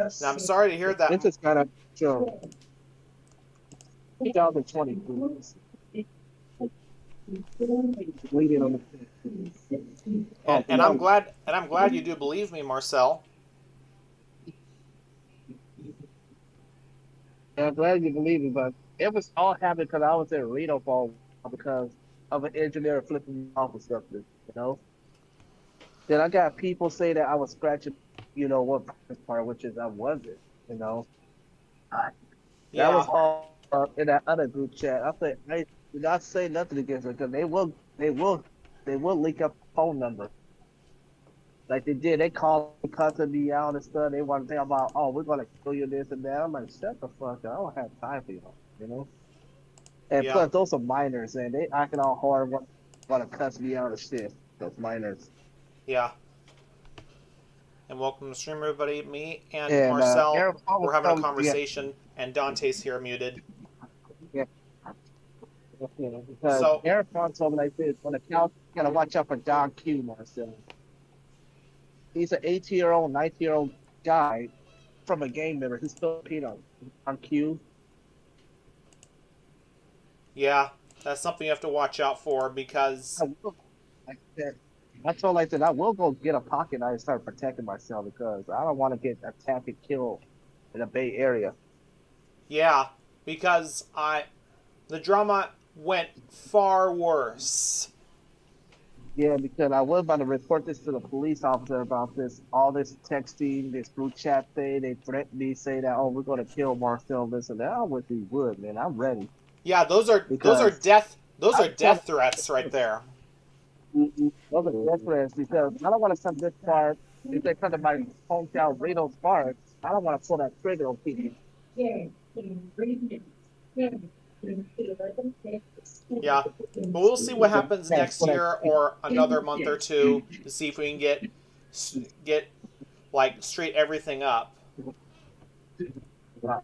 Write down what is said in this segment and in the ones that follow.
And I'm sorry to hear that. This is kind of so 2020 bleeding on the And, oh and I'm no. glad and I'm glad you do believe me, Marcel. I'm glad you believe me, but it was all happening because I was in Reno for a while because of an engineer flipping me off or something, you know. Then I got people say that I was scratching, one part, which is I wasn't, you know. That was Yeah, all in that other group chat. I said, I do not say nothing against them because they will leak up phone number like they did. They called me, cussing me out and stuff. They want to think about, oh, we're gonna kill you this and that. I'm like, shut the fuck up. I don't have time for y'all. And yeah, plus, those are minors, and they acting all hard, want to cuss me out of shit. Those minors. yeah. And welcome to the stream, everybody. Me and And Marcel, Aaron Paul was we're having a telling, yeah, conversation, and Dante's here muted. yeah, because So, Aaron Paul told me like this: on the couch, you gotta watch out for Don Q, Marcel. He's an 18-year-old, 19-year-old guy from a gang member. He's Filipino. On Q. yeah, that's something you have to watch out for because, I will, like that. I told like that I will go get a pocket knife and start protecting myself because I don't want to get attacked and killed in the Bay Area. yeah, because the drama went far worse. Yeah, because I was about to report this to the police officer about all this texting, this group chat thing. They threatened me, say that, oh, we're gonna kill Marcel, this and that. I wish we would, man. I'm ready Yeah, those are because I told death threats right there. those are different because I don't want to come this far. If they come to my hometown, Reno Sparks, I don't want to pull that trigger on people. Yeah, but we'll see what happens Yeah, next pull that year trigger. or another month or two to see if we can get like straight everything up. Right.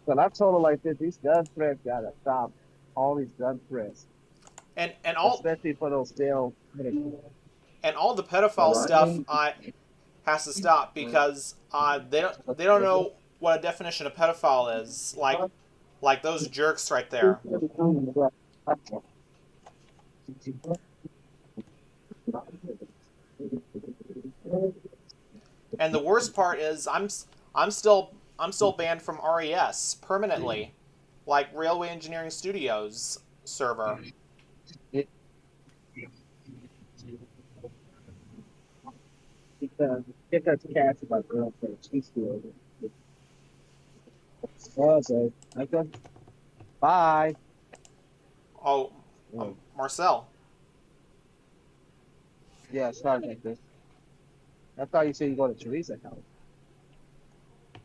So I told her like this: these gun threats gotta stop. All these gun threats, And especially for those damn. all the pedophile stuff has to stop because they don't know what a definition of pedophile is. Like those jerks right there. And the worst part is I'm still banned from RES permanently, like Railway Engineering Studios server. Because get that cash my girlfriend. She's still. Okay. Okay. Bye. Oh, Mm. Marcel, Yeah, sorry like this. I thought you said you go to Teresa's house.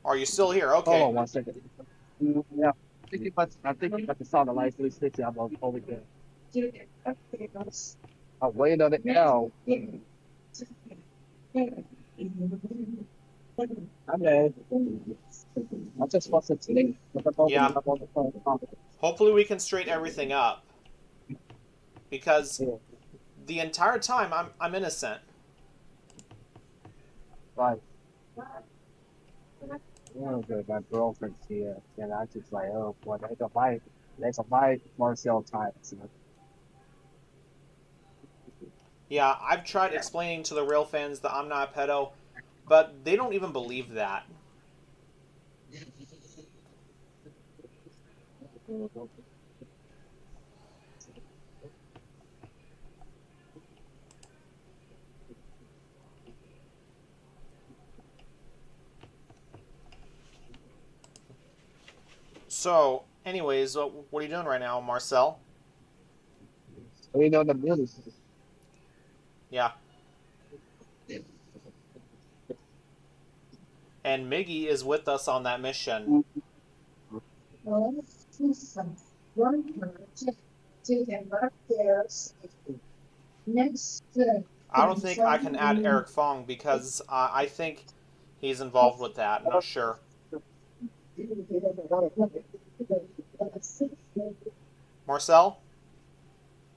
are you still here? Hold Okay. on 1 second. Yeah. I think the sound of light 360. I'm over there. I'm waiting on the L. I'm dead. I just want to sleep. But I'm over Yeah. I'm on the phone. Hopefully we can straighten everything up because Yeah. the entire time I'm innocent. Right. Oh, good. My girlfriend's here, and I just like, oh boy, they got my Marcel times. Yeah, I've tried explaining to the real fans that I'm not a pedo, but they don't even believe that. So, anyways, what are you doing right now, Marcel? We know the music. Yeah. And Miggy is with us on that mission. I don't think I can add Eric Fong because I think he's involved with that. I'm not sure. Marcel,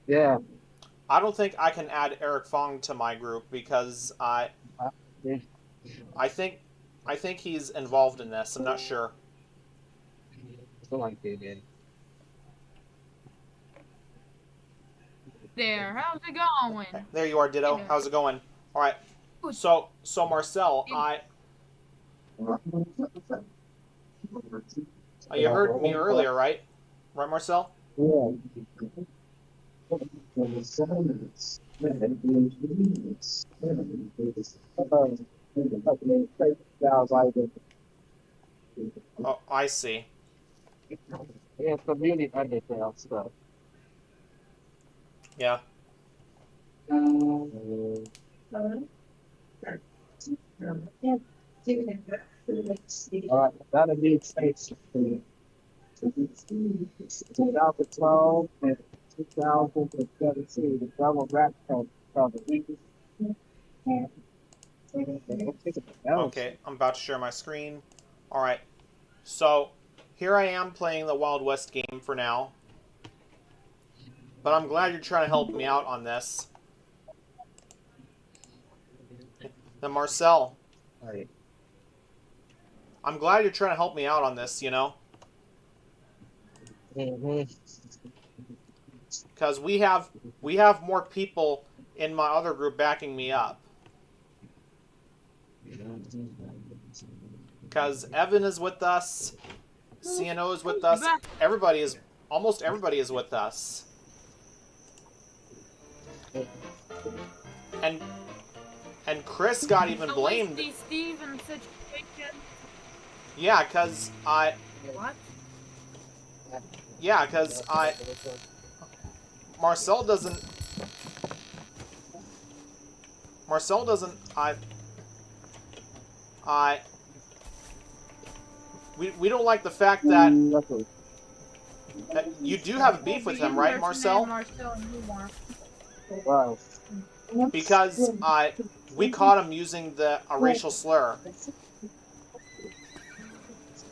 Yeah. I don't think I can add Eric Fong to my group because I think I think he's involved in this. I'm not sure. So like they did. There, how's it going? There you are, Ditto. How's it going? All right. So Marcel, you heard me earlier, right? Right, Marcel? Yeah. Oh, I see. Yeah, community underground stuff. Yeah. Alright, got a new space. 2012 and 2017, the double rap called the Okay, I'm about to share my screen. All right. So here I am playing the Wild West game for now. But I'm glad you're trying to help me out on this. Then Marcel, Right. I'm glad you're trying to help me out on this, you know? Because we have more people in my other group backing me up. Because Evan is with us, CNO is with us, almost everybody is with us. And Chris got even blamed. Steven situation. Yeah, because What? Yeah, because Marcel doesn't, we don't like the fact that you do have a beef with him, right, Marcel? Wow. Because we caught him using a racial slur.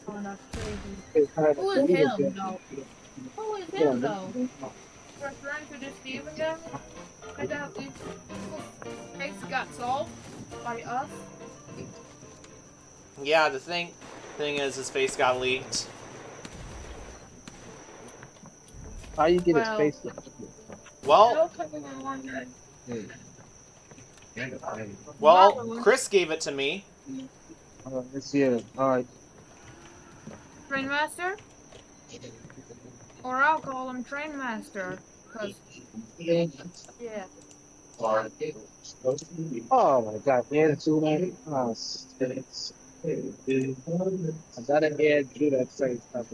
Oh, that's crazy. Who is him, though? Who is him, though? Referring to this Steven guy? I doubt these case got solved by us. Yeah, the thing is his face got leaked. How you get Well, his face? Well, Chris gave it to me. Let's see it. Alright. Train Master? Or I'll call him Train Master. Cause, yeah. Oh my god, man, too many. Oh, stinks. I gotta add do that same stuff.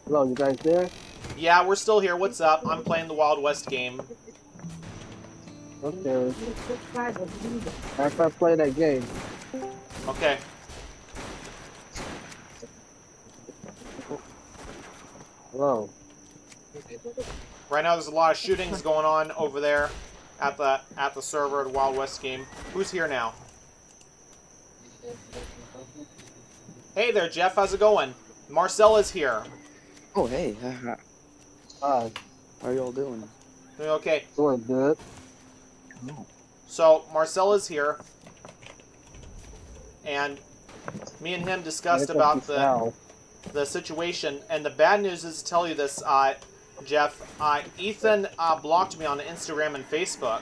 Hello, you guys there? Yeah, we're still here. What's up? I'm playing the Wild West game. Okay. After I play that game. Okay. Hello. Right now, there's a lot of shootings going on over there at the server, the Wild West game. Who's here now? Hey there, Jeff. How's it going? Marcel is here. Oh, hey. Hi. How are y'all doing? Doing okay. Doing good. So Marcel is here, and me and him discussed about the situation. And the bad news is to tell you this, Jeff. Ethan blocked me on Instagram and Facebook.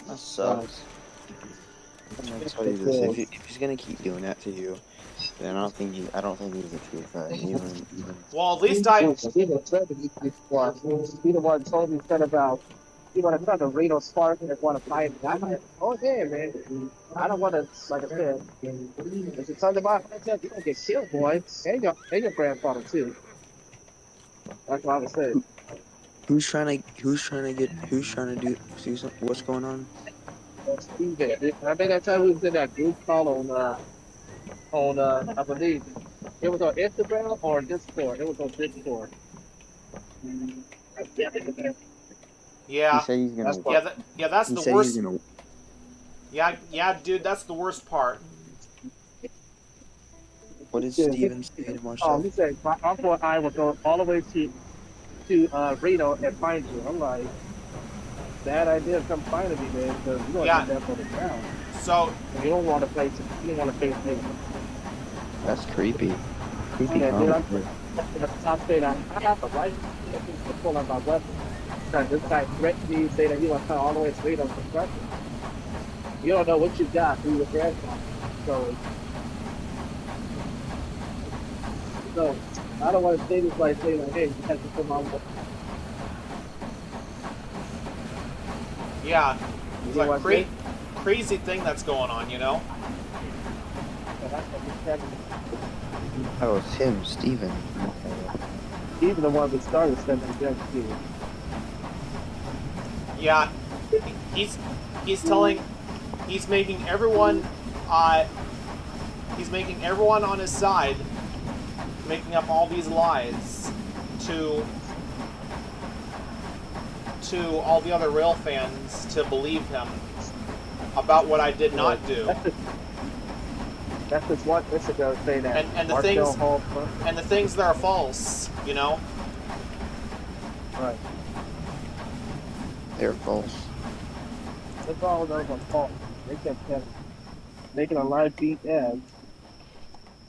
That sucks. I'm gonna tell you this: if he's gonna keep doing that to you, then I don't think he's a true friend. Even. Well, at least I. He the one told me said about you want to try to Reno Spark and want to fight. I'm like, oh yeah, man. I don't want to, like I said, if you talk about myself, you're gonna get killed, boy. And your grandfather too. That's what I was saying. Who's trying to do something? What's going on? Steven. I think that time we was in that group call on I believe it was on Instagram or Discord. It was on Discord. Yeah. He said he's gonna. That's the worst. Yeah, dude, that's the worst part. What did Yeah, Steven say to Marcel? he said my uncle and I will go all the way to Reno and find you. I'm like, bad idea. Come find me, man, because you're gonna Yeah. end up on the ground. So And you don't want to face it. You don't want to face me. That's creepy. Creepy Yeah, dude, comment. I'm saying I have the right to pull out my weapon. Because this guy threatened me, saying that he want to come all the way to Reno for construction. You don't know what you got through your grandfather. So I don't want to say this like saying like, hey, you have to put my weapon. yeah, You it's know like what I'm saying? crazy thing that's going on, you know? So that's what he said. Oh, it's him, Steven. Even the one that started sending them to you. Yeah, he's making everyone he's making everyone on his side, making up all these lies to all the other rail fans to believe him about what I did not do. That's just one Instagram saying that. And the Marcel things Hall, and the things that are false, you know? right. They're false. That's all those are false. They kept making a live beat ads,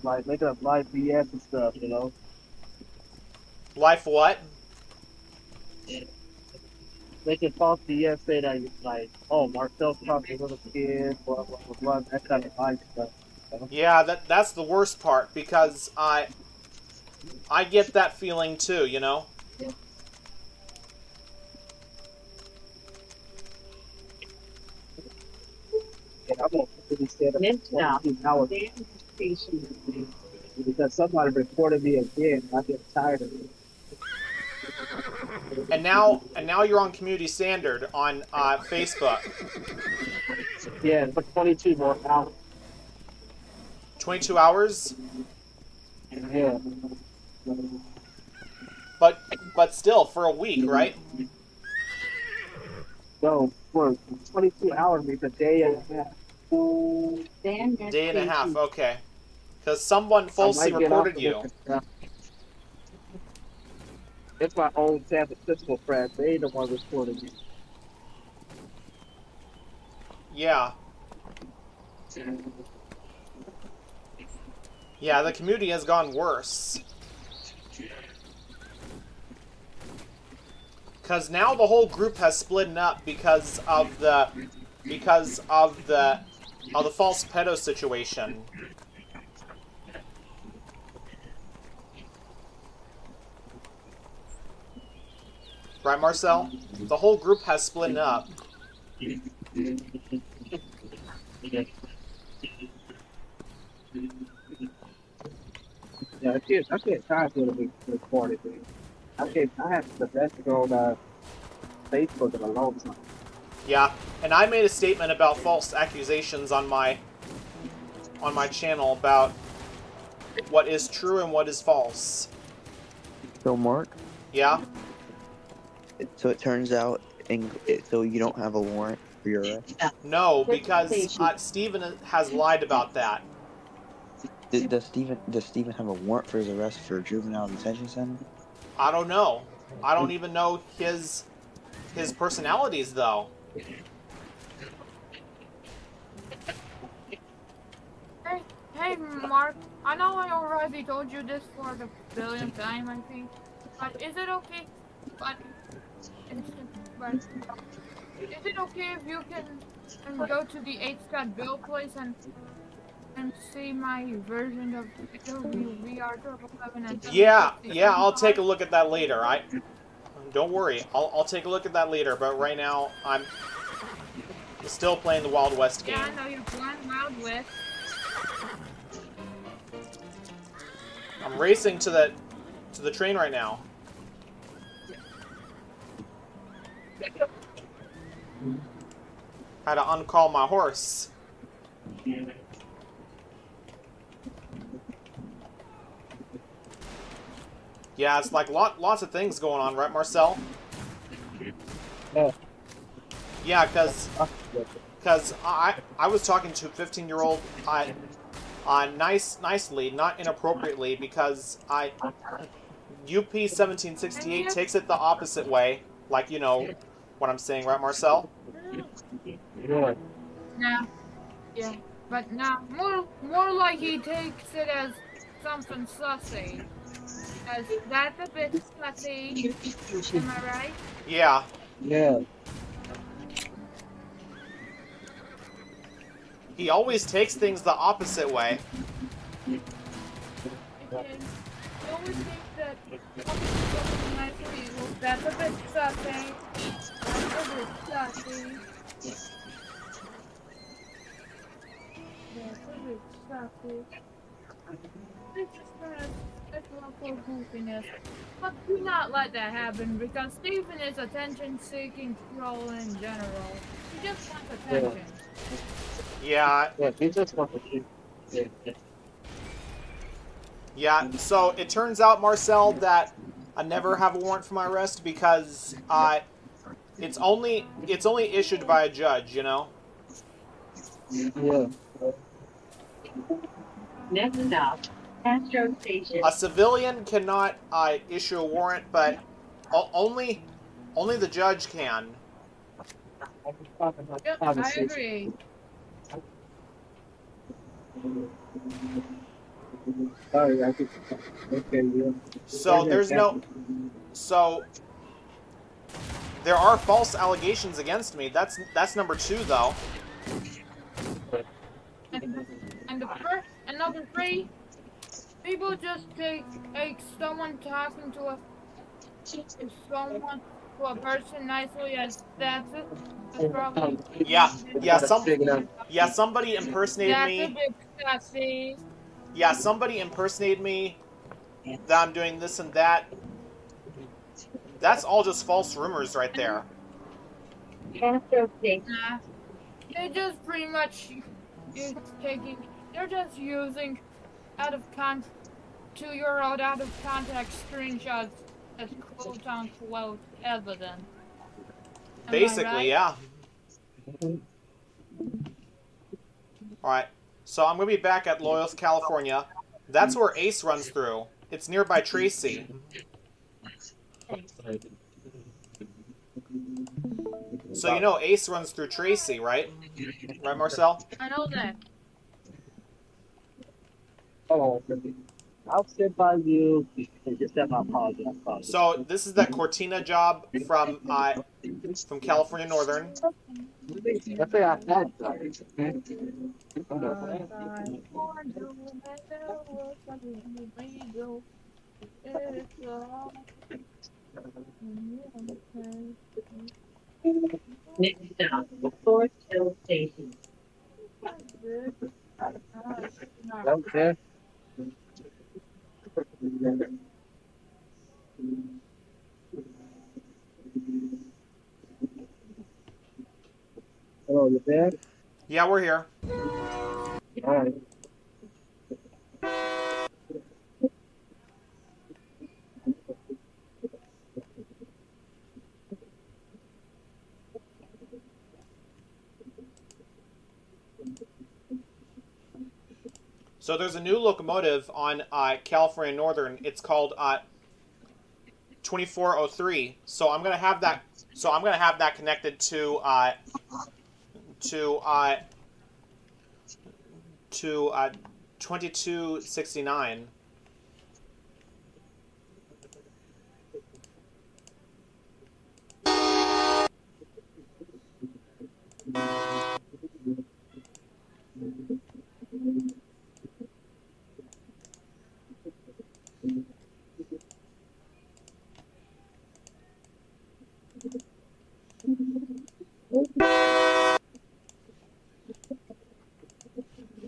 like making up live BS and stuff, you know. Life what? Making false BS say that like, oh, Marcel's probably a little kid, blah blah blah blah, that kind of live stuff. You know? Yeah, that's the worst part because I get that feeling too, you know? And I'm gonna really stand up for 22 hours because somebody reported me again. I get tired of it. And now you're on community standard on Facebook. Yeah, for 22 more hours. 22 hours, Yeah. but still for a week, right? So for 22 hours, it's a day and a half. Day and a half, okay. Because someone falsely I might get off reported of you. it. It's my own San Francisco friends. They the one reported me. Yeah. Yeah, the community has gone worse. Because now the whole group has split up because of the false pedo situation. Right, Marcel? The whole group has split up. Yeah, I can't time for the recorded thing. I have the best to go on Facebook in a long time. Yeah, and I made a statement about false accusations on my channel about what is true and what is false. So, Mark, Yeah? so it turns out, so you don't have a warrant for your arrest? No, because Steven has lied about that. Does Steven have a warrant for his arrest for juvenile detention center? I don't know. I don't even know his personalities, though. Hey, Mark. I know I already told you this for the billionth time, I think. But is it okay? But is it okay if you can go to the 8 Scott Bill place and see my version of VR 777 and Yeah, I'll take a look at that later. Don't worry. I'll take a look at that later, but right now I'm still playing the Wild West game. Yeah, I know you're playing Wild West. I'm racing to the train right now. Had to uncall my horse. Yeah, it's like lots of things going on, right, Marcel? Yeah. Yeah, because I was talking to a 15-year-old nicely, not inappropriately, because UP 1768 takes it the opposite way, like you know what I'm saying, right, Marcel? Yeah. Nah, yeah, but nah, more like he takes it as something sussy. As that's a bit sussy. Am I right? Yeah, Yeah. he always takes things the opposite way. Okay. You always think that talking to someone nicely, well, that's a bit sussy. That's a bit sussy. That's a bit sussy. It's just it's a little goofiness. But do not let that happen because Stephen is attention-seeking troll in general. He just wants Yeah. attention. Yeah, Yeah. He just wants to keep. Yeah. yeah. So it turns out, Marcel, that I never have a warrant for my arrest because it's only issued by a judge. You know, Yeah. Next stop, Castro Station. a civilian cannot issue a warrant, but only the judge can. Yep, I agree. Sorry, I think. Okay, yeah. So there's no. So there are false allegations against me. That's number two, though. And the first, and number three, people just take someone talking to a person nicely as that's it. That's probably Yeah, yeah. Yeah. Somebody impersonated that's a me. bit sassy. Yeah, somebody impersonated me. That I'm doing this and that. That's all just false rumors right there. Castro Station. Nah, they just pretty much is taking. They're just using out of con 2-year-old out of context screenshots as quote unquote evidence. Am I Basically, right? yeah. All right. So I'm gonna be back at Loyals, California. That's where Ace runs through. It's nearby Tracy. So you know Ace runs through Tracy, right? Right, Marcel? I know that. Oh, I'll sit by you and just have my apology. So this is that Cortina job from California Northern. That's what I thought. Next stop, Fort Hill Station. Okay. Hello, you there? Yeah, we're here. All right. So there's a new locomotive on California Northern. It's called 2403. So I'm gonna have that. So I'm gonna have that connected to 2269.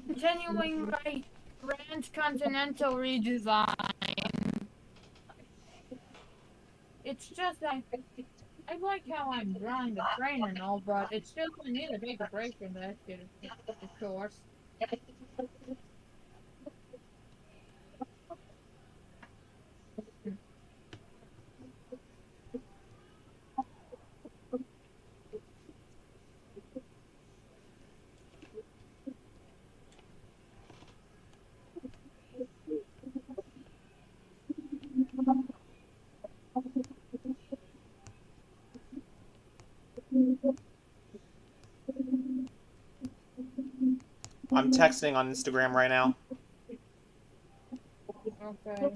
Continuing my Grand Continental redesign. It's just I like how I'm drawing the train and all, but it's still I need to take a break from that shit, of course. I'm texting on Instagram right now. Okay.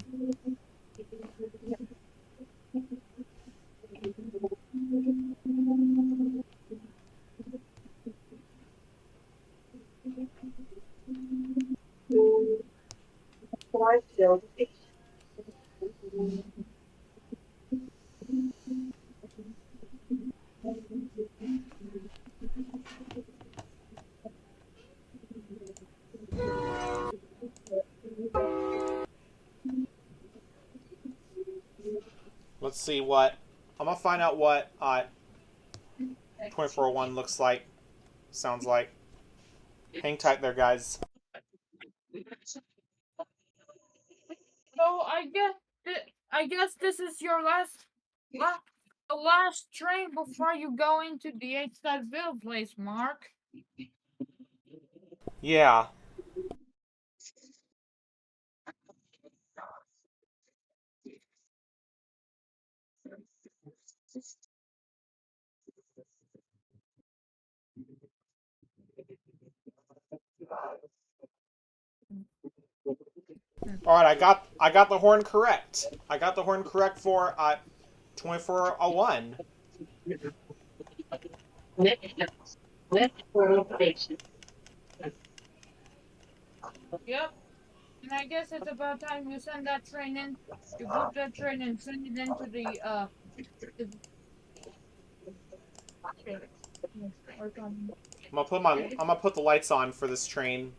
Let's see what... I'm gonna find out what 2401 looks like. Sounds like. Hang tight there, guys. So I guess this is your the last train before you go into the H-Ville place, Mark. Yeah. All right, I got the horn correct. I got the horn correct for 2401. Yep. And I guess it's about time you send that train in. You book that train and send it into the I'm gonna put the lights on for this train.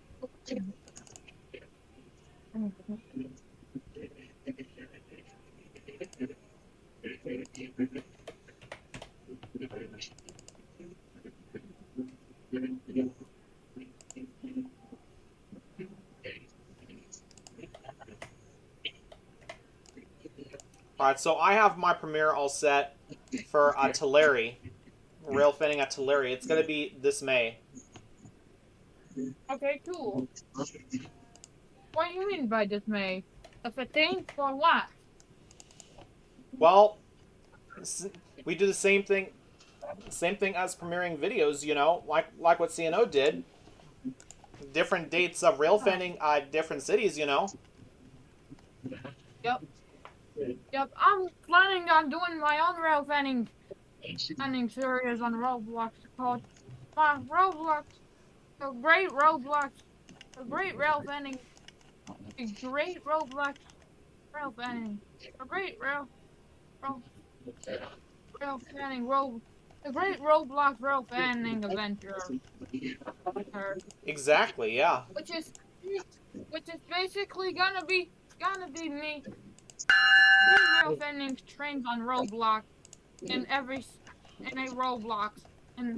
All right, so I have my premiere all set for Tulare, rail fanning at Tulare. It's gonna be this May. Okay, cool. What do you mean by dismay? A 15th for what? Well, we do the same thing as premiering videos. You know, like what CNO did. Different dates of rail fanning, different cities. You know. Yep. Yep. I'm planning on doing my own rail fanning series on Roblox called Roblox. The Great Roblox. The Great Rail Fanning. The Great Roblox Rail Fanning. The Great Rail Rail Fanning Road. The Great Roblox Rail Fanning Adventure. Exactly. Yeah. Which is basically gonna be me rail fanning trains on Roblox in a Roblox in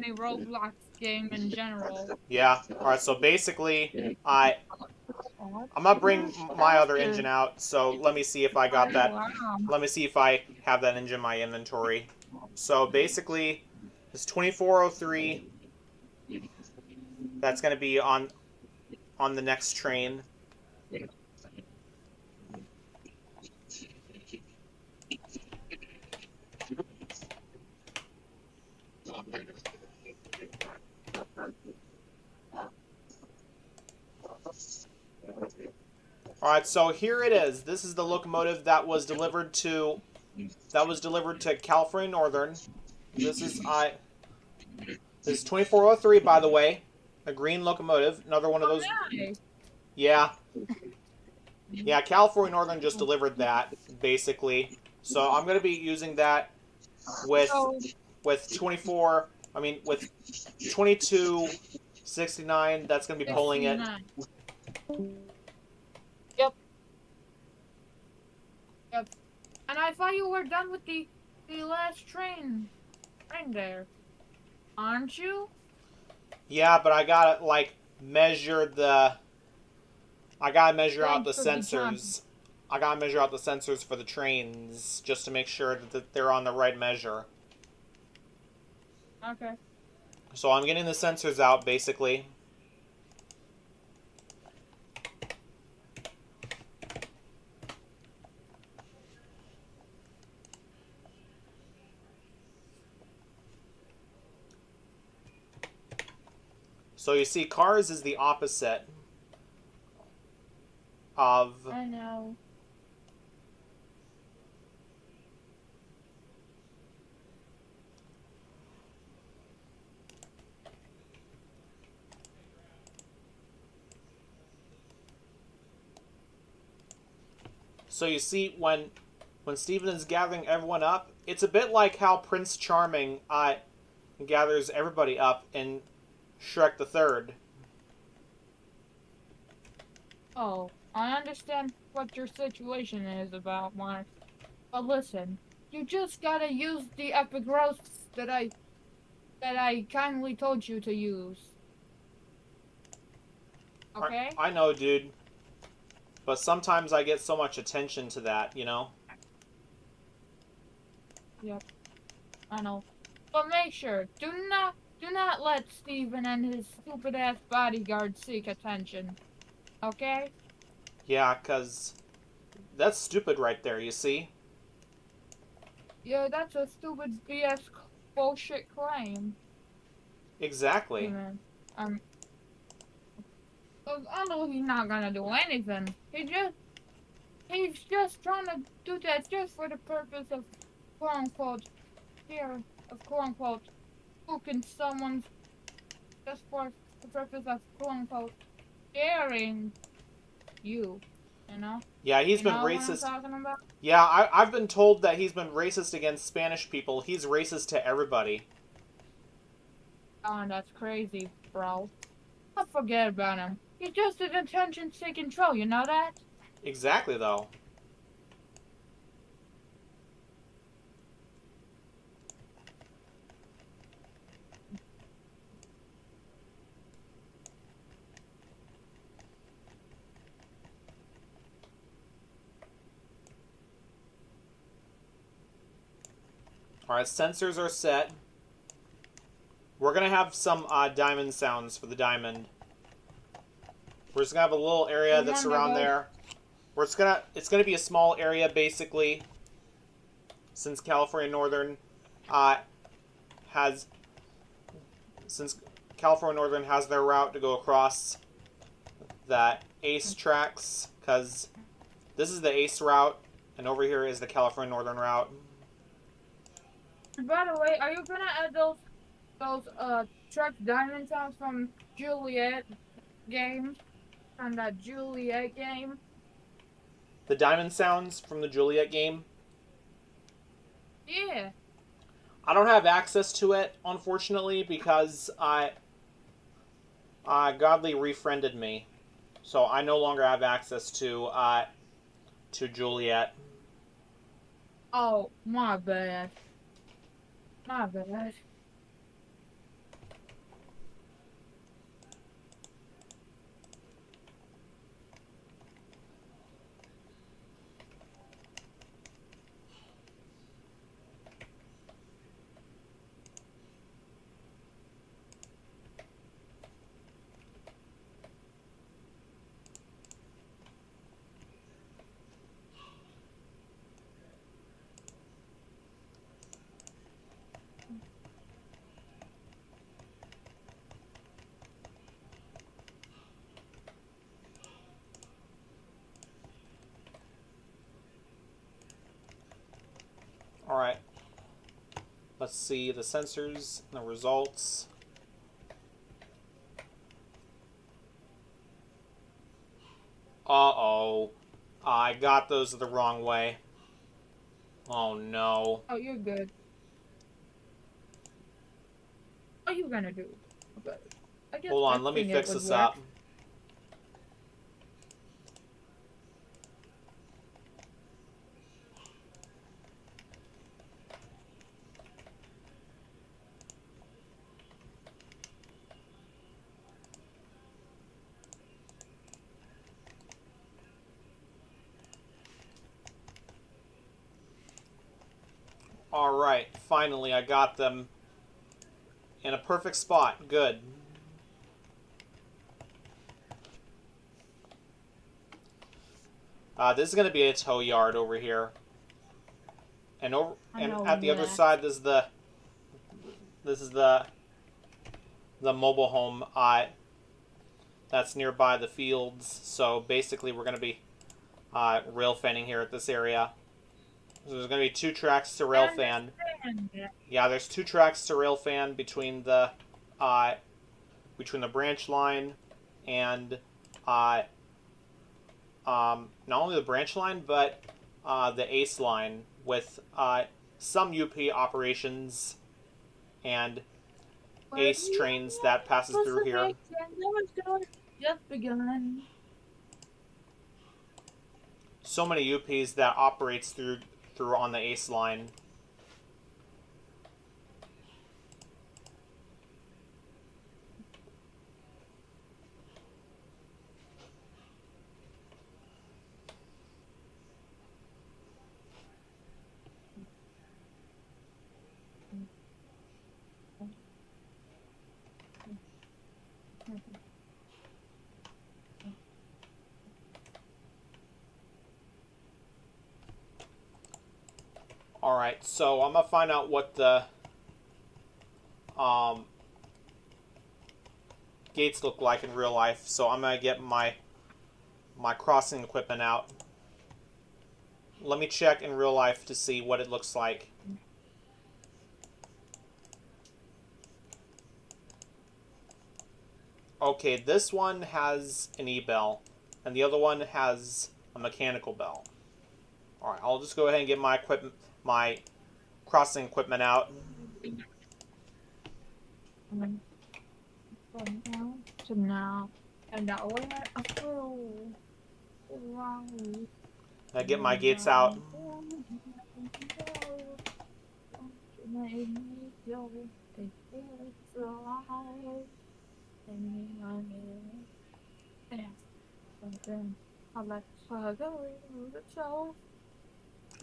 a Roblox game in general. Yeah. All right. So basically, I'm gonna bring my other engine out. So let me see if I got that. Let me see if I have that engine in my inventory. So basically, this 2403. That's gonna be on the next train. All right, so here it is. This is the locomotive that was delivered to California Northern. This is 2403, by the way, a green locomotive. Another one of those. Yeah, yeah. California Northern just delivered that basically. So I'm gonna be using that with 24. I mean with 2269. That's gonna be pulling it. Yep. Yep. And I thought you were done with the last train there, aren't you? Yeah, but I gotta measure the. I gotta measure out the sensors. I gotta measure out the sensors for the trains just to make sure that they're on the right measure. Okay. So I'm getting the sensors out basically. So you see, cars is the opposite of... I know. So you see, when Stephen is gathering everyone up, it's a bit like how Prince Charming gathers everybody up in Shrek the Third. Oh, I understand what your situation is about, Mark. But listen, you just gotta use the epic roasts that I kindly told you to use. Okay? I know, dude. But sometimes I get so much attention to that, you know? Yep, I know. But make sure, do not let Steven and his stupid ass bodyguard seek attention. Okay? Yeah, 'cause that's stupid right there, you see? Yeah, that's a stupid BS bullshit claim. Exactly. Man. I know he's not gonna do anything. He's just trying to do that just for the purpose of quote unquote fear of quote unquote spooking someone just for the purpose of quote unquote scaring you. You know? Yeah, he's You been know what I'm racist. talking about? Yeah, I've been told that he's been racist against Spanish people. He's racist to everybody. Oh, that's crazy, bro. I'll forget about him. He's just an attention-seeking troll, you know that? Exactly, though. Alright, sensors are set. We're gonna have some diamond sounds for the diamond. We're just gonna have a little area that's around there. It's gonna be a small area basically, since California Northern has their route to go across that ACE tracks, because this is the ACE route, and over here is the California Northern route. By the way, are you gonna add those Truck Diamond sounds from Juliet game? From that Juliet game? The diamond sounds from the Juliet game. Yeah. I don't have access to it, unfortunately, because Godly refriended me, so I no longer have access to Juliet. Oh, my bad. My bad. Alright. Let's see the sensors and the results. Uh-oh. I got those the wrong way. Oh, no. Oh, you're good. What are you gonna do about it? I guess Hold on, let me fixing it fix would this work. up. Alright, finally I got them in a perfect spot. Good. This is going to be a tow yard over here. And at the other side, this is the mobile home that's nearby the fields. So basically, we're going to be rail fanning here at this area. So there's going to be 2 tracks to rail fan. Yeah, there's 2 tracks to rail fan between the branch line and not only the branch line but the ACE line with some UP operations and ACE trains that passes through here. Just begun. So many UPs that operates through on the ACE line. Alright, so I'm going to find out what the gates look like in real life. So I'm going to get my crossing equipment out. Let me check in real life to see what it looks like. Okay, this one has an E-bell, and the other one has a mechanical bell. Alright, I'll just go ahead and get my crossing equipment out. So now, and now we're I get my gates out.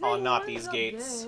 Oh, not these gates.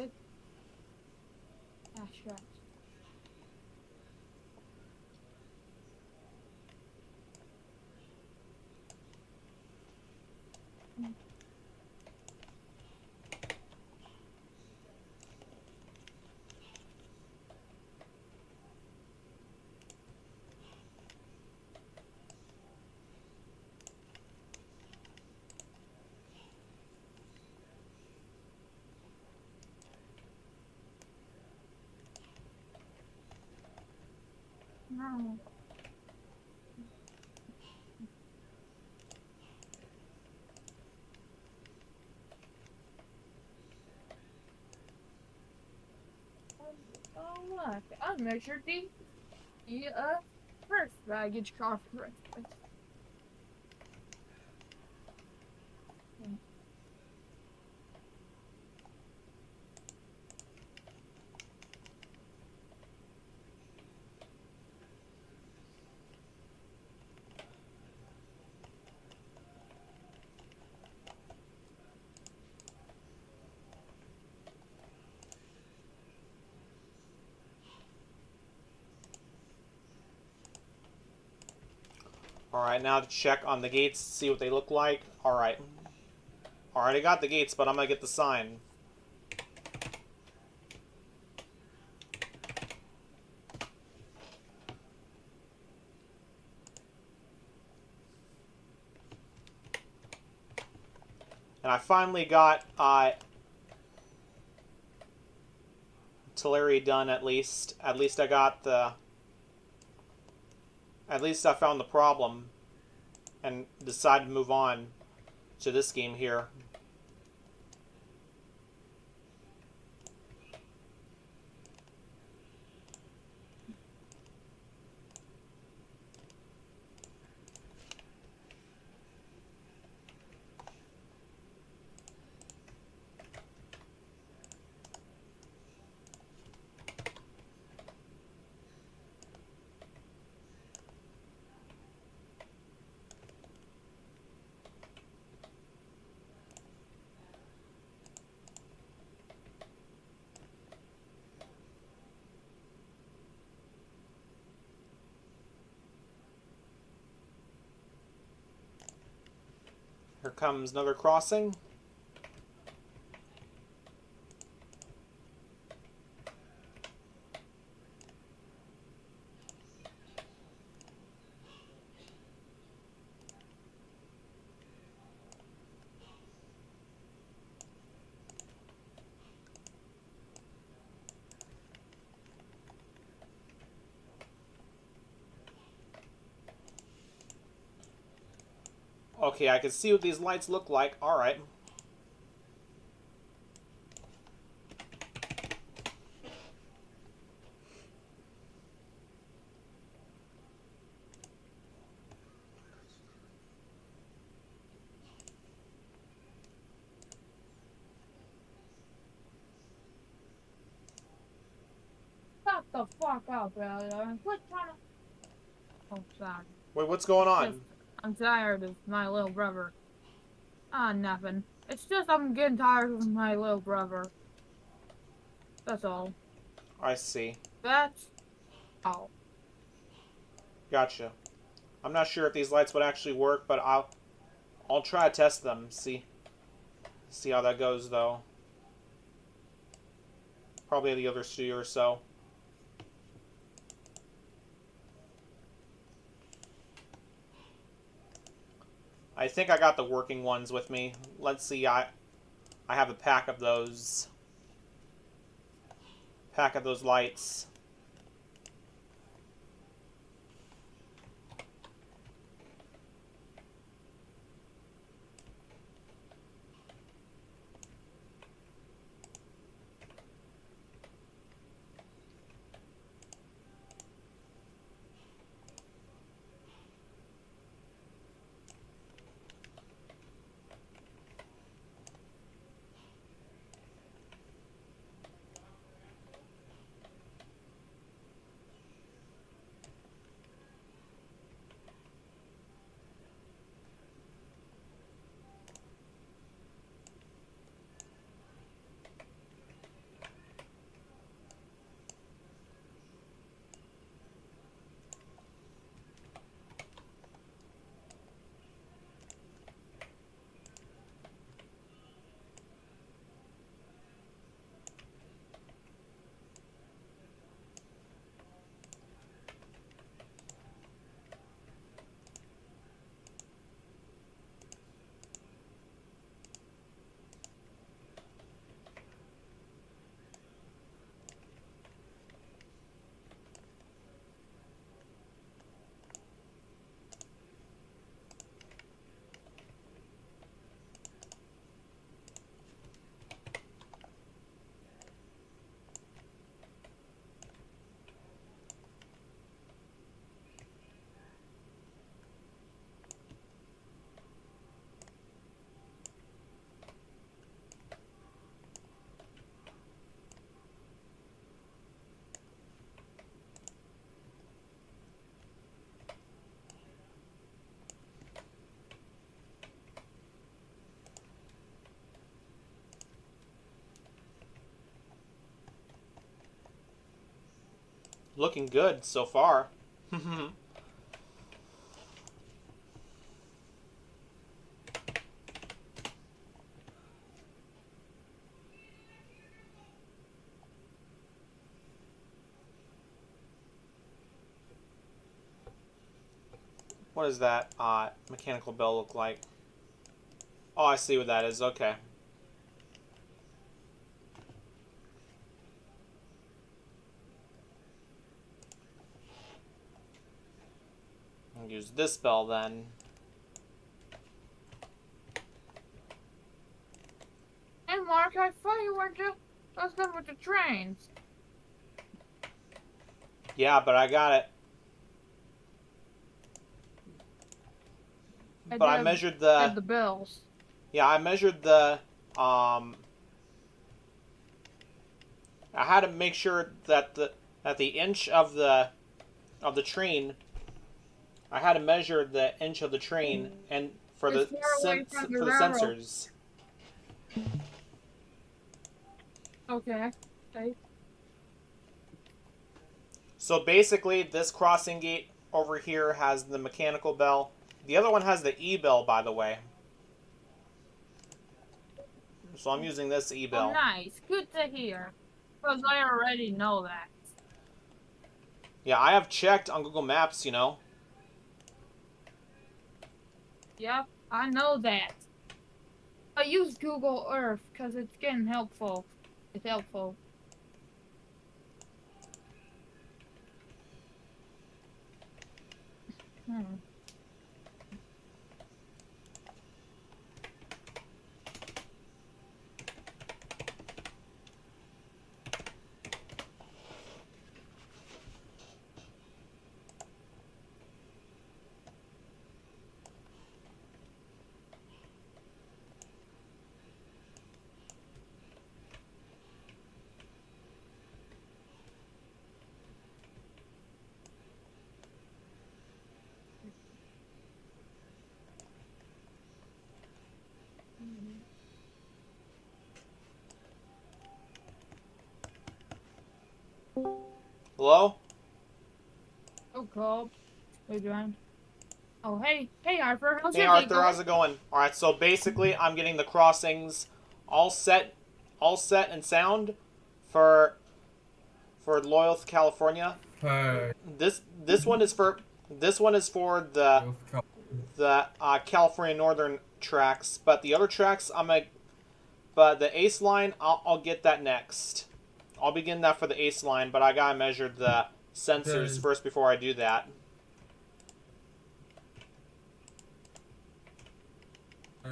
No. Oh look, I measured the first baggage car correctly. Alright, now to check on the gates, see what they look like. Alright. Alright, I got the gates, but I'm going to get the sign. And I finally got artillery done at least. At least I got the... At least I found the problem and decided to move on to this game here. Here comes another crossing. Okay, I can see what these lights look like. Alright. Shut the fuck up, brother. Quit trying to. Oh, sorry. Wait, what's going Just, on? I'm tired of my little brother. Ah, nothing. It's just I'm getting tired of my little brother. That's all. I see. That's all. Gotcha. I'm not sure if these lights would actually work, but I'll try to test them. See how that goes, though. Probably the other studio or so. I think I got the working ones with me. Let's see. I have a pack of those. Pack of those lights. Looking good so far. What does that mechanical bell look like? Oh, I see what that is. Okay. I'll use this bell then. Hey, Mark, I thought you weren't just done with the trains. Yeah, but I got it. But I measured Did the bills. Yeah, I measured um I had to make sure that the inch of the train, I had to measure the inch of the train and for It's far away from the railroad. sensors. Okay. Okay. So basically, this crossing gate over here has the mechanical bell. The other one has the e-bell, by the way. So I'm using this e-bell. Oh, nice. Good to hear. Because I already know that. Yeah, I have checked on Google Maps, you know. Yep, I know that. I use Google Earth because it's getting helpful. It's helpful. Hmm. Hello? Oh, cool. Wait, Ryan. Oh, hey, Arthur. How's Hey your day Arthur, going? how's it going? Alright, so basically I'm getting the crossings all set and sound for Loyalth, California. Hey, This one is for the California Northern tracks, but the other tracks but the Ace line I'll get that next. I'll begin that for the Ace line, but I gotta measure the sensors Okay. first before I do that. hey.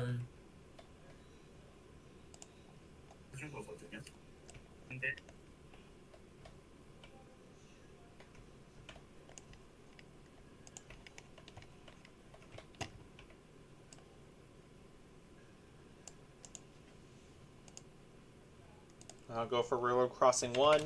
I'll go for Railroad Crossing 1.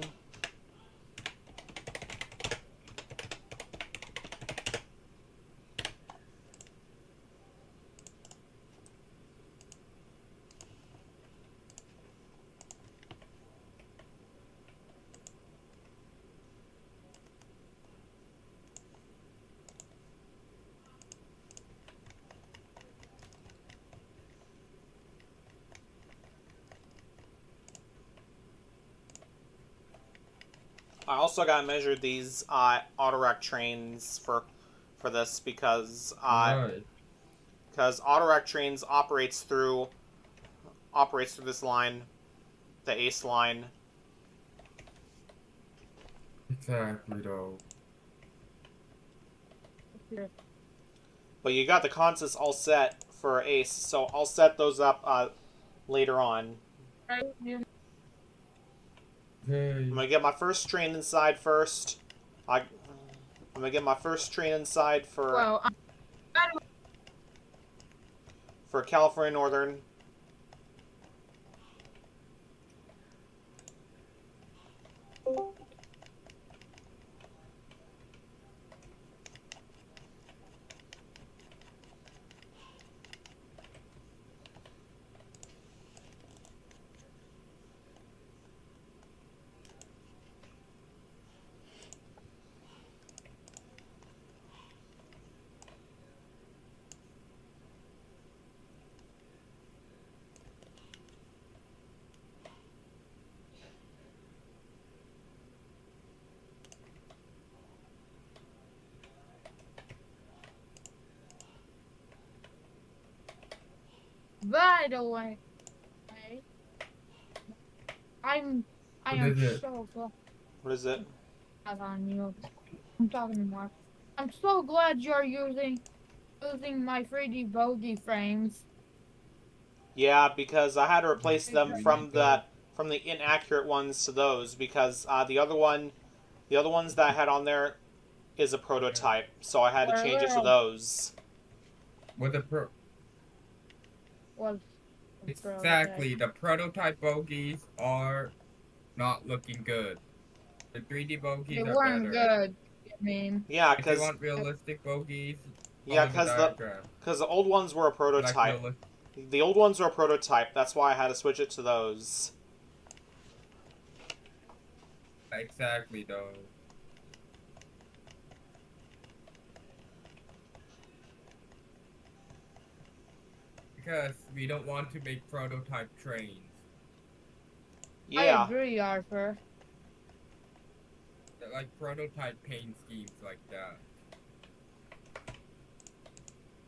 I also gotta measure these autorack trains for this because Right. autorack trains operates through this line, the Ace line. Exactly, though. But you got the consoles all set for Ace, so I'll set those up later on. Hey. I'm gonna get my first train inside first. I'm gonna get my first train inside Well, for California Northern. by the way, I'm I What am is it? so glad What is it? on you. I'm talking to Mark. I'm so glad you're using my 3D bogey frames. Yeah, because I had to replace them Exactly, though. from the inaccurate ones to those because the other ones that I had on there is a prototype, so I had to change it to Well, those. What the pro? was Exactly. The prototype bogies are not looking good. The 3D they bogies are weren't better. good. I mean, Yeah, If you want realistic bogies, yeah, follow the diagram. because the old ones were a Like prototype. realistic. The old ones were a prototype. That's why I had to switch it to those. Exactly, though. Because we don't want to make prototype trains. I Yeah, agree, Arthur. They're like prototype paint schemes like that.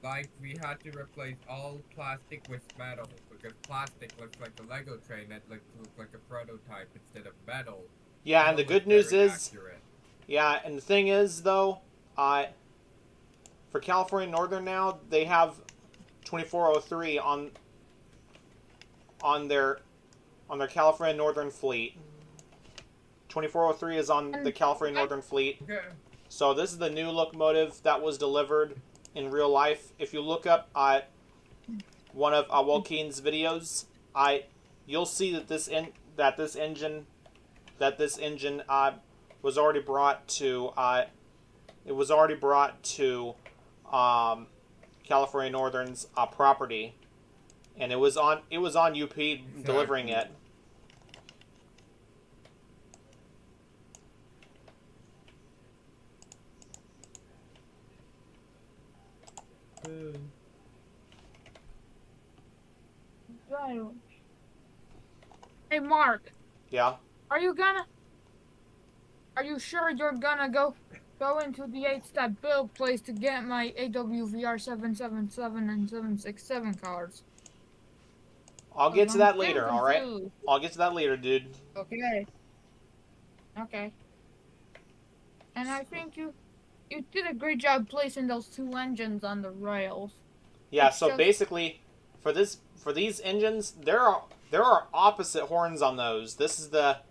Like, we had to replace all plastic with metal, because plastic looks like a Lego train that looks like a prototype instead of metal. yeah, It and the will look good news very is, accurate. yeah, and the thing is though, for California Northern now they have 2403 on their California Northern fleet. 2403 is on the California Northern fleet. Okay. So this is the new locomotive that was delivered in real life. If you look up one of Walkeen's videos, you'll see that this engine was already brought to California Northern's property, and it was on UP delivering it. Right. Hey, Mark, Yeah. are you sure you're gonna go into the 8-step build place to get my AWVR 777 and 767 cards? I'll 'Cause get to I'm that still later, alright? confused. I'll get to that later, dude. Okay. Okay. And I think you did a great job placing those two engines on the rails. Yeah, It's so just basically for these engines, there are opposite horns on those. This is the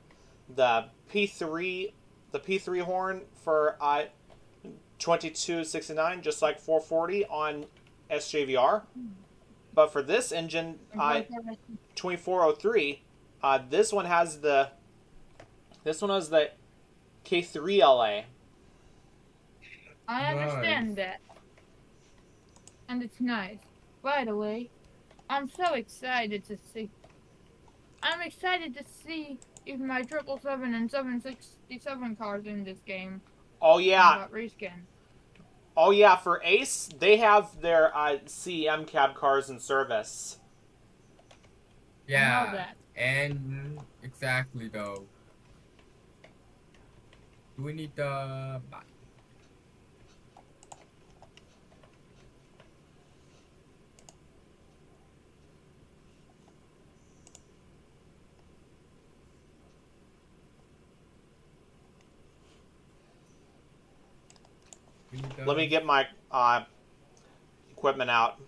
P3 horn for 2269, just like 440 on SJVR. But for this engine, 2403, this one has the K3LA. I understand that. And it's nice. By the way, I'm excited to see if my 777 and 767 cars in this game. Oh yeah. Got reskin. Oh yeah, for Ace, they have their CEM cab cars in service. Yeah. I know that. And exactly though. Do we need the Let me get my equipment out.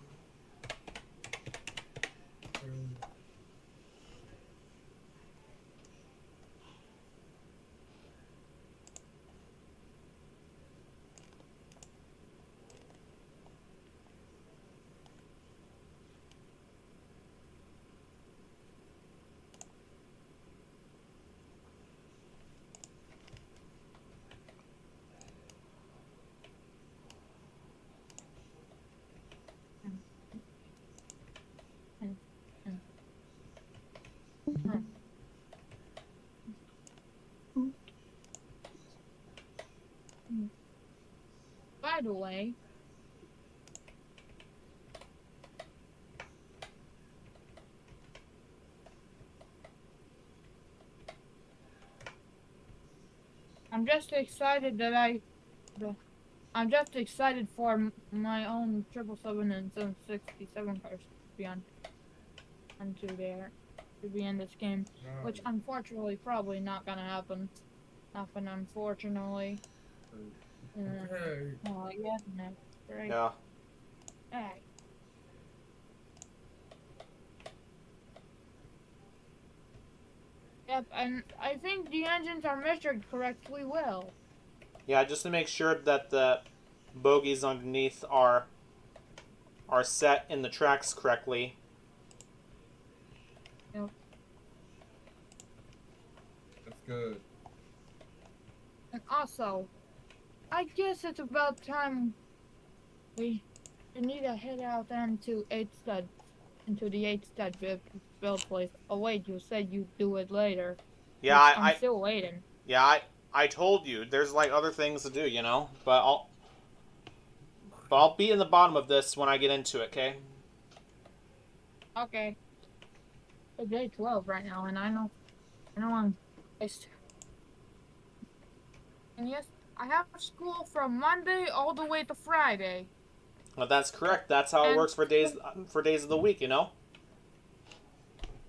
By the way, I'm just excited I'm just excited for my own 777 and 767 cars to be to be in this game, which unfortunately probably not gonna happen. Unfortunately. Oh yeah, no, right. Yeah. Hey. Yep, and I think the engines are measured correctly well. Yeah, just to make sure that the bogies underneath are set in the tracks correctly. Yep. That's good. And also, I guess it's about time we need to head out into the 8-stud build place. Oh wait, you said you'd do it later. Yeah, I'm still waiting. Yeah, I told you there's like other things to do, you know. But I'll be in the bottom of this when I get into it, okay? Okay. It's day 12 right now, and I know I'm pissed. And yes, I have school from Monday all the way to Friday. Well, that's correct. That's how it works for days of the week, you know.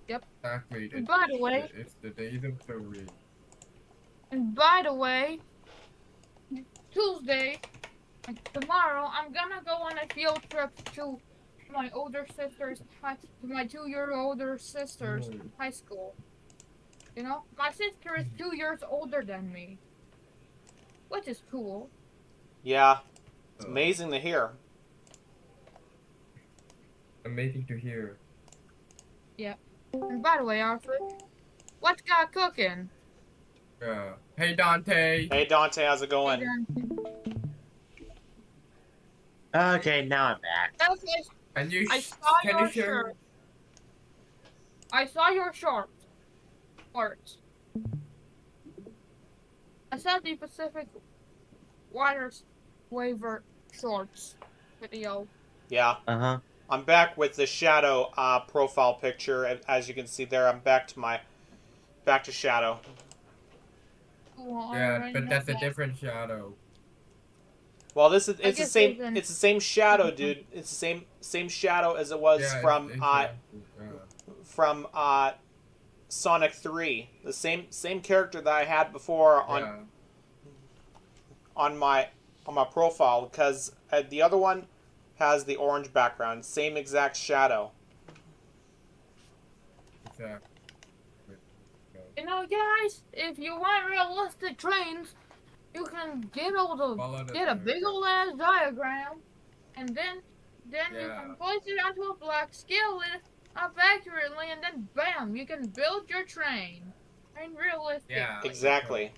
Yep. Exactly. And by the way, it's the days of the week. And by the way, Tuesday, tomorrow, I'm gonna go on a field trip to my older sister's to my 2-year older sister's high school. You know, my sister is 2 years older than me, which is cool. Yeah, it's amazing to hear. Amazing to hear. Yeah. And by the way, Arthur, what's got cooking? Yeah. Hey Dante. Hey Dante, how's it going? Okay, now I'm back. Okay. And you I saw can your you share? shirt. I saw your shorts. I saw the Pacific Waters Waiver shorts video. Yeah. Uh-huh. I'm back with the Shadow profile picture. As you can see there, I'm back to Shadow. Oh, I Yeah, already but know that's a that. different shadow. Well, I guess there's an. it's the same Shadow, dude. It's the same Shadow as it was Yeah, from Sonic 3. The same character that I had before yeah. on my on my profile, because the other one has the orange background, same exact Shadow. Exactly. You know, guys, if you want realistic trains, you can Follow the get a big diagram. old ass diagram, and then you Yeah. can place it onto a block, scale it up accurately, and then bam, you can build your train. Train Yeah, realistically. because Exactly.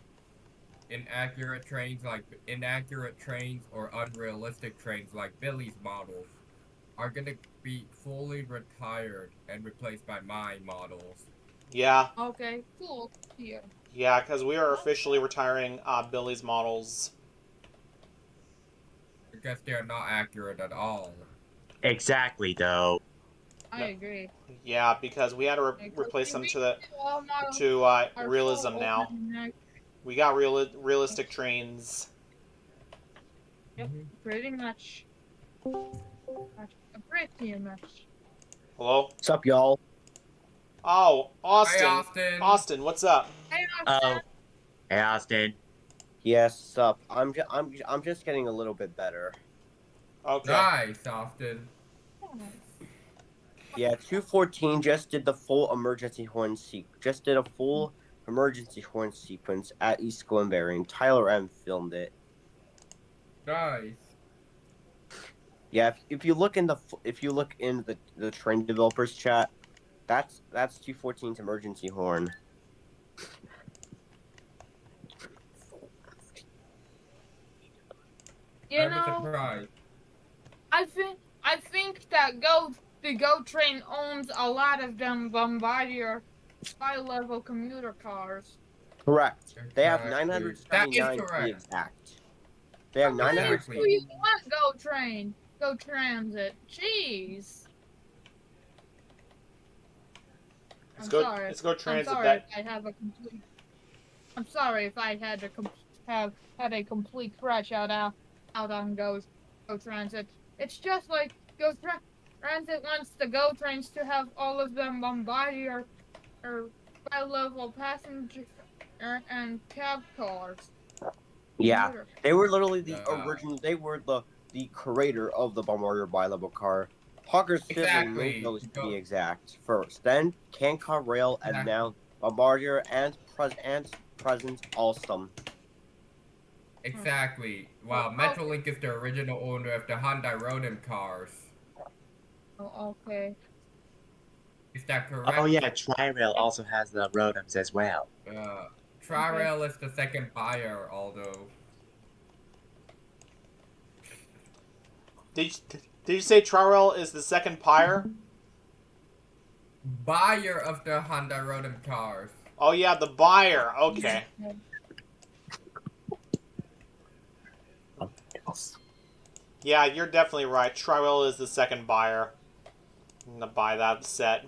inaccurate trains or unrealistic trains like Billy's models are gonna be fully retired and replaced by my models. Yeah. Okay, cool. Here. Yeah, because we are officially retiring Billy's models. Because they're not accurate at all. Exactly, though. I No, agree. yeah, because we had to Because replace them all models to are so realism old now. and inaccurate. We got realistic trains. Yep, Mhm. pretty much. Pretty much. Hello? What's up, y'all? Oh, Hi, Austin. Austin. Austin, what's up? Hey, Oh, Austin. hey, Austin. Yes, sup? I'm just getting a little bit better. Okay. Nice, Austin. Yeah, 214 just did the full emergency horn sequence at East Glenberry, and Tyler M filmed it. Nice. Yeah, if you look in the train developers chat, that's 214's emergency horn. You I'm know, surprised. I think that the Go train owns a lot of them Bombardier high-level commuter cars. Correct. They have Exactly. That is 979 to be correct. exact. They have How many do Exactly. 970. you want Go Transit? Jeez. I'm sorry. Let's go I'm transit sorry if that. I have a complete. I'm sorry if I had to have had a complete crash out on Go Transit. It's just like Transit wants the Go trains to have all of them Bombardier or high-level passenger and cab cars. Yeah, Commuter. they were literally the Yeah. original. They were the creator of the Bombardier bi-level car. Parker Sidley made Exactly. those to be exact. First, then Cancar Rail, and Exactly. now Bombardier and present Alstom. Exactly. Oh, Wow, okay. Metrolink is the original owner of the Hyundai Rodent cars. Oh, okay. Is that Oh, correct? yeah, Tri-Rail also has the Rodems as well. Tri-Rail is the second buyer, although. Did you say Trarel is the second pyre? Buyer of the Hyundai Rodent cars. Oh yeah, the buyer. Okay. Yeah, you're definitely right. Trarel is the second buyer. I'm gonna buy that set.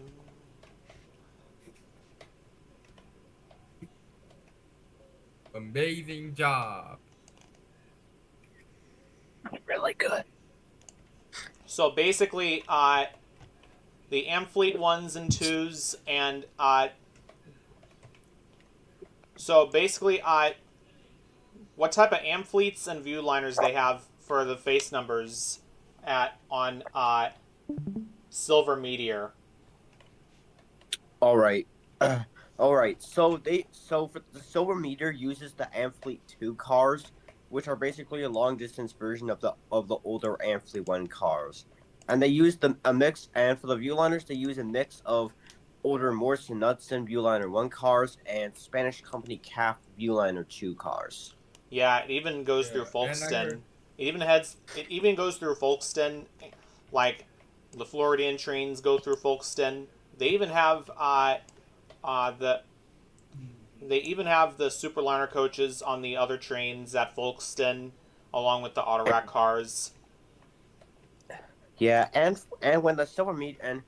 Amazing job. Really good. So basically, the Amfleet 1s and 2s, and so basically, what type of Amfleets and Viewliners they have for the face numbers on Silver Meteor? All right. All right. So for the Silver Meteor uses the Amfleet 2 cars, which are basically a long distance version of the older Amfleet 1 cars. And they use a mix, and for the Viewliners they use a mix of older Morrison Knudsen Viewliner 1 cars and Spanish company CAF Viewliner 2 cars. Yeah, it even goes through Yeah, and I Folkestone. heard. It even goes through Folkestone, like the Floridian trains go through Folkestone. They even have the they even have the Superliner coaches on the other trains at Folkestone, along with the Autorack cars. Yeah, and when the silver meter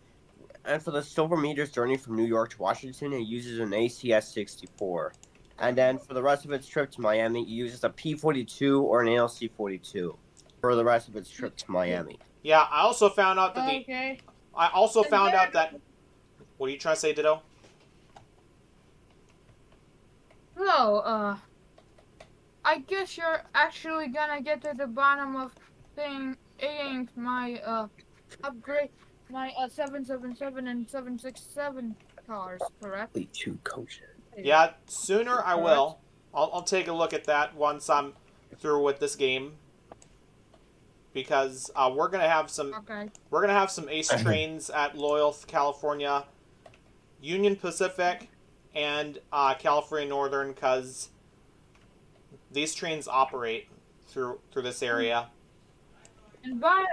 and for the silver meter's journey from New York to Washington, it uses an ACS 64. And then for the rest of its trip to Miami, it uses a P42 or an ALC 42 for the rest of its trip to Miami. Yeah, I also found out that Okay. I also And found there- out that. What are you trying to say, Ditto? So, I guess you're actually gonna get to the bottom of thing my upgrade my 777 and 767 cars, correct? Only 2 coaches. Yeah, sooner I will. I'll take a look at that once I'm through with this game, because we're gonna have some ace trains at Loyal, California, Union Pacific, and California Northern, because these trains operate through this area. And by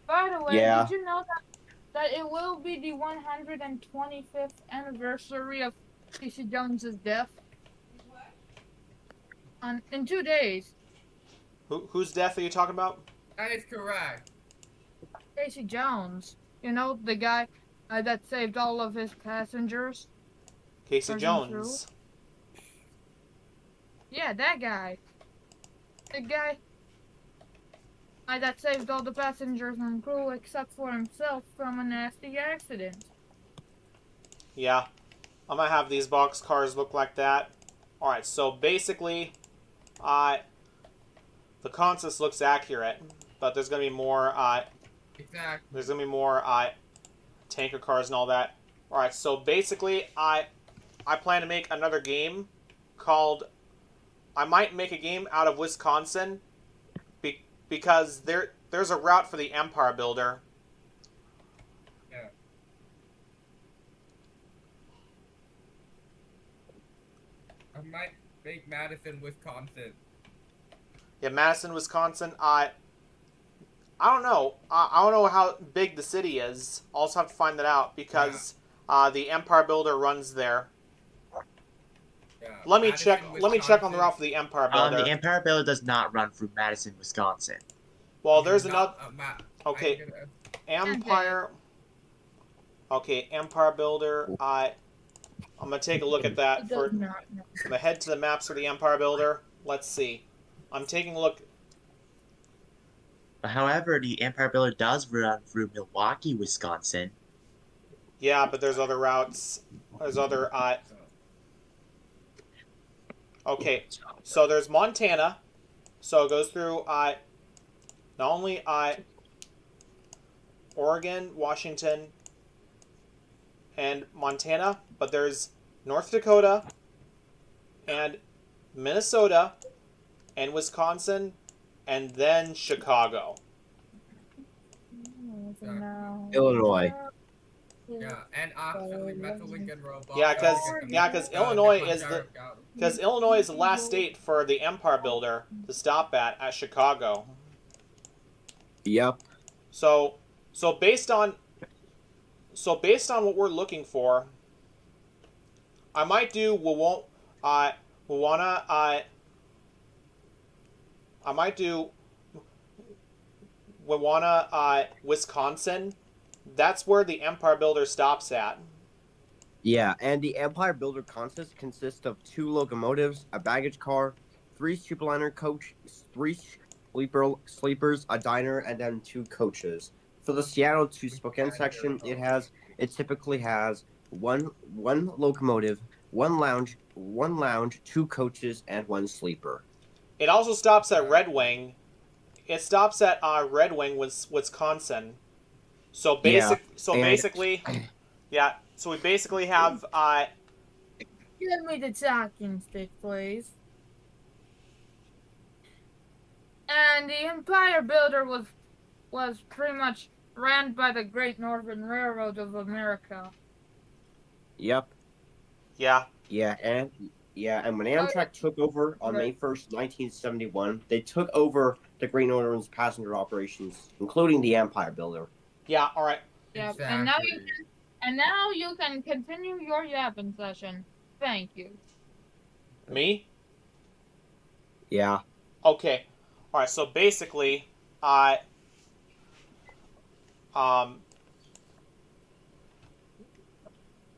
the way, Yeah. did you know that it will be the 125th anniversary of Casey Jones's death? In 2 days. Whose death are you talking about? That is correct. Casey Jones. You know, the guy that saved all of his passengers. Casey Person Jones. Yeah, that guy. The guy that saved all the passengers and crew except for himself from a nasty accident. Yeah, I'm gonna have these box cars look like that. All right, so basically, the consensus looks accurate, but there's gonna be more. Exactly. There's gonna be more tanker cars and all that. All right, so basically, I plan to make another game called. I might make a game out of Wisconsin, because there's a route for the Empire Builder. Yeah. I might make Madison, Wisconsin. Yeah, Madison, Wisconsin. I don't know. I don't know how big the city is. I'll also have to find that out, because the Empire Builder runs there. Yeah. Let me Madison, check. Let me check on the Wisconsin. route for the Empire Builder. The Empire Builder does not run through Madison, Wisconsin. Well, there's Not another. a Okay, Empire. Okay, Empire Builder. I'm gonna take a look at that He for. does not know. I'm gonna head to the maps for the Empire Builder. Let's see. I'm taking a look. However, the Empire Builder does run through Milwaukee, Wisconsin. Yeah, but there's other routes. There's other. Okay, so there's Montana. So it goes through not only Oregon, Washington, and Montana, but there's North Dakota and Minnesota and Wisconsin, and then Chicago. Illinois. Yeah, and actually Metalink and Roblox. Yeah, because Illinois is the because Illinois is the last state for the Empire Builder to stop at Chicago. Yep. So based on what we're looking for, I might do Wisconsin. That's where the Empire Builder stops at. Yeah, and the Empire Builder consists of 2 locomotives, a baggage car, 3 superliner coach, 3 sleepers, a diner, and then 2 coaches. For the Seattle to Spokane section, it typically has one locomotive, one lounge, 2 coaches, and 1 sleeper. It also stops at Red Wing. It stops at Red Wing, Wisconsin. So basically, yeah. So we basically have Give me the talking stick, please. And the Empire Builder was pretty much ran by the Great Northern Railroad of America. Yep. Yeah. Yeah, and when Amtrak took over on May 1st, 1971, they took over the Great Northern's passenger operations, including the Empire Builder. Yeah. All right. Yep. Exactly. And now you can continue your yapping session. Thank you. Me? Yeah. Okay. All right. So basically,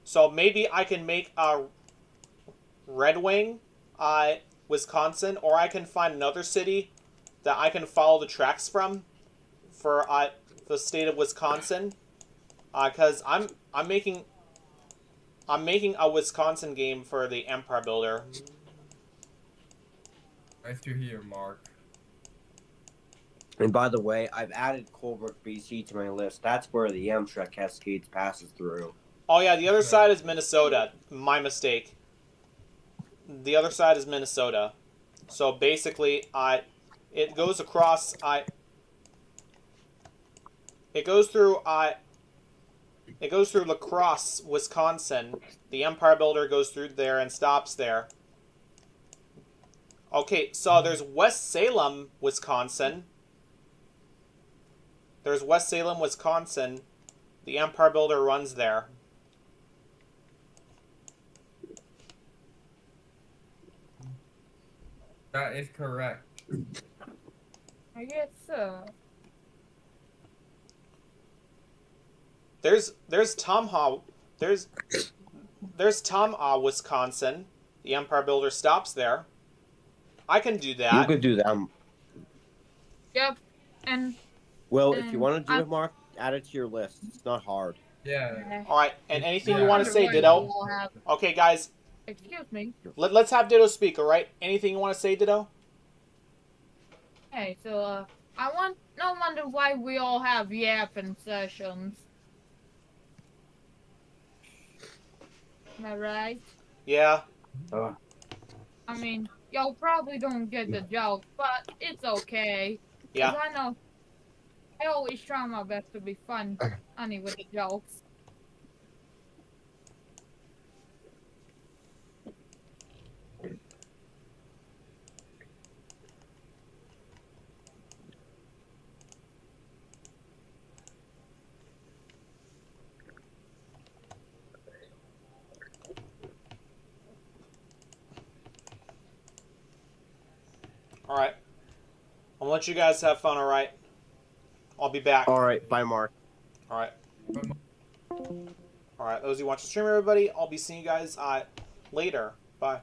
So maybe I can make a Red Wing, Wisconsin, or I can find another city that I can follow the tracks from for the state of Wisconsin. Because I'm making a Wisconsin game for the Empire Builder. Nice to hear, Mark. And by the way, I've added Colbrook, BC to my list. That's where the Amtrak Cascades passes through. Oh yeah, the other side is Minnesota. My mistake. The other side is Minnesota. So basically, it goes across. It goes through. It goes through La Crosse, Wisconsin. The Empire Builder goes through there and stops there. Okay, so there's West Salem, Wisconsin. There's West Salem, Wisconsin. The Empire Builder runs there. That is correct. I guess so. There's Tomhaw, there's Tomhaw, Wisconsin. The Empire Builder stops there. I can do that. You could do that. Yep. And Well, if you want to do I- it, Mark, add it to your list. It's not hard. Yeah. All right, and anything Yeah. you want to say, Ditto? Okay, guys, Excuse me. let's have Ditto speak. All right, anything you want to say, Ditto? Hey, so I wonder why we all have yapping sessions. Am I right? Yeah. I mean, y'all probably don't get the joke, but it's okay. 'Cause Yeah. I know. I always try my best to be funny with the jokes. All right. I'll let you guys have fun. All right. I'll be back. All right, bye, Mark. All right. All right. Those who watch the stream, everybody. I'll be seeing you guys later. Bye.